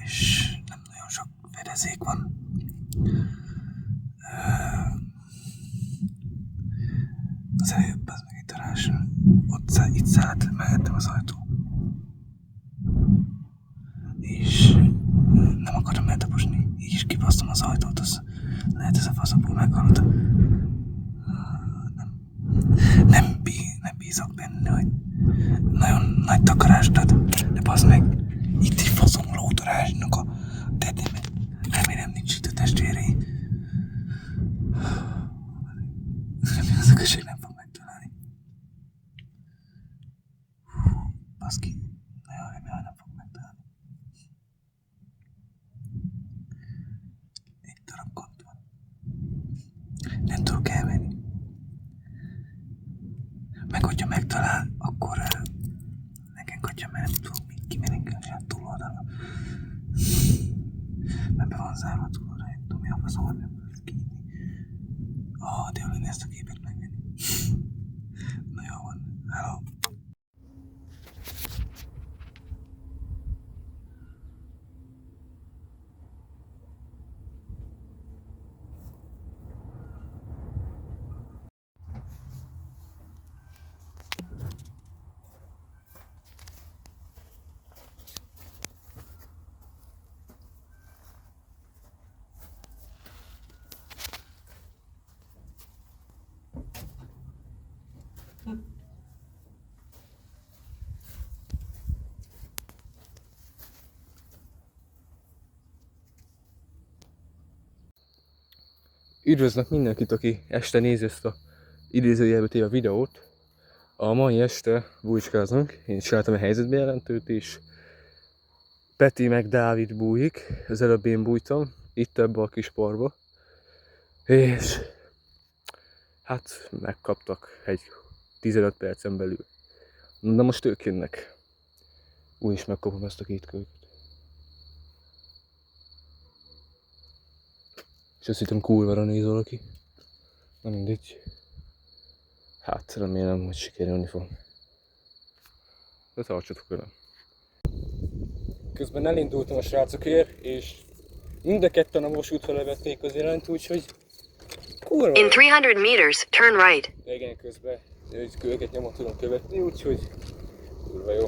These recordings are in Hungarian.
és nem nagyon sok fedezék van. Az előbb az meg egy darázs, itt szállt mellettem az ajtó. És nem akarom eltaposni, így is kibasztom az ajtót, az lehet ez a faszapó meghallott. Nem bízok benne, hogy nagyon nagy takarást ad, de bazd meg, itt egy faszom lódarázsnak a tetejében. Remélem nincs itt a testvérei. Remélem az a község nem fog megtalálni. Baszki, nagyon remélem nem fog megtalálni. Egy darab kont van. Nem tudok elmenni. Meg hogyha megtalál, akkor nekem kutya, mert nem tudom még kimenekülni a túloldalra. Mert be van zárva a túloldalra, nem tudom, mi a faszom, nem lehet kinyitni. De jól lenne ezt a képet megvenni. Na jó van, hello. Üdvözlök mindenkit, aki este nézi ezt a idézőjelbe téve videót. A mai este bújcskázunk, én csináltam egy helyzetbejelentőt is. Peti meg Dávid bújik, az előbb én bújtam, itt ebbe a kis parba. És hát megkaptak egy 15 percen belül. De most ők jönnek. Úgyis megkapom ezt a két kölyköt. És azt hittem kurvára néz valaki. Na mindegy. Hát remélem, hogy sikerülni fog. De tartsatok velem. Közben elindultam a srácokért, és mind a ketten a vasút fele vették az irányt, úgyhogy kurva. In 300 meters, turn right. Igen, közben őket nyomon tudom követni, úgyhogy kurva jó.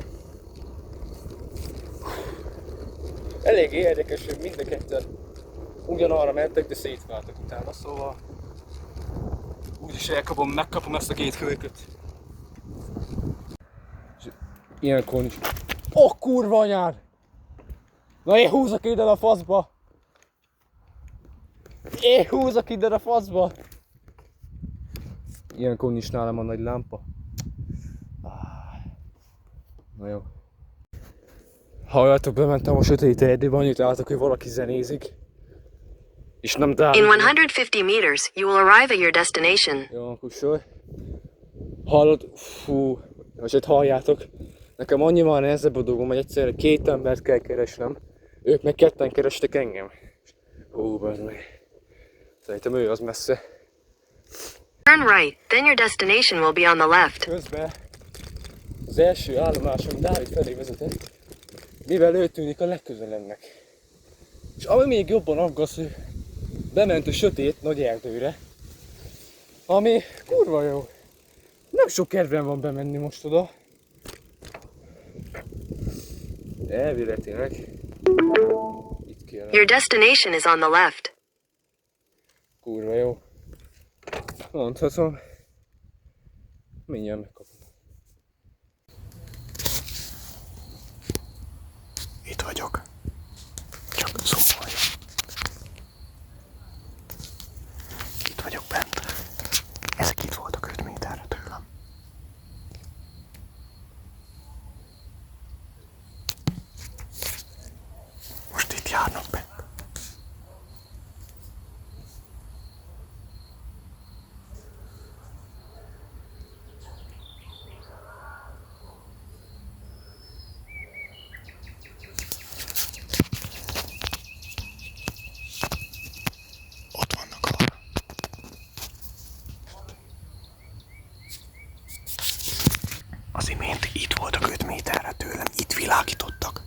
Elég érdekes, hogy mind a ketten ugyanarra mentek, de szétváltak utána, szóval úgyis megkapom ezt a két kölyköt. És ilyenkor is... kurva anyád! Na én húzok ide a faszba! Ilyenkor is nálam a nagy lámpa. Na jó. Halljátok, bementem a sötét erdőbe, annyit látok, hogy valaki zenézik. És nem Dávid. In 150 meters, you will arrive at your destination. Jó, kussolj. Hallod? Fú, most halljátok. Nekem annyival nehezebb a dolgom, hogy egyszerre két embert kell keresnem. Ők meg ketten kerestek engem. Bazd meg. Szerintem ő az messze. Turn right, then your destination will be on the left. Közben az első állomásom Dávid felé vezetett, mivel ő tűnik a legközelebbnek. És ami még jobban aggaszt, hogy bement a sötét nagy erdőre, ami kurva jó. Nem sok kedvem van bemenni most oda. Elvéletileg itt kéne. Your destination is on the left. Kurva jó. Mondhatom. Mindjárt megkapom. Itt vagyok. Csak szóval. Itt vagyok bent. Ezek itt voltak 5 méterre tőlem. Most itt járnak bent. Az imént itt voltak 5 méterre tőlem, itt világítottak.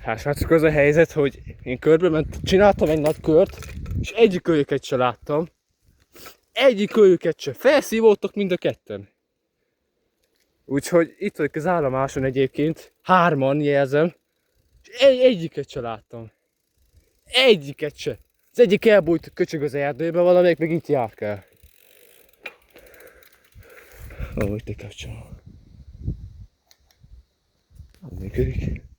Hát srácok, az a helyzet, hogy én csináltam egy nagy kört, és egyik őket se láttam. Egyik őket se. Felszívódtak mind a ketten. Úgyhogy itt vagyok az állomáson egyébként, 3-an jelzem, és egyiket se láttam. Egyiket se. Az egyik elbújt köcsög az erdőbe, valamelyik meg itt járkál. Ó, itt egy kapcsolom. Az működik.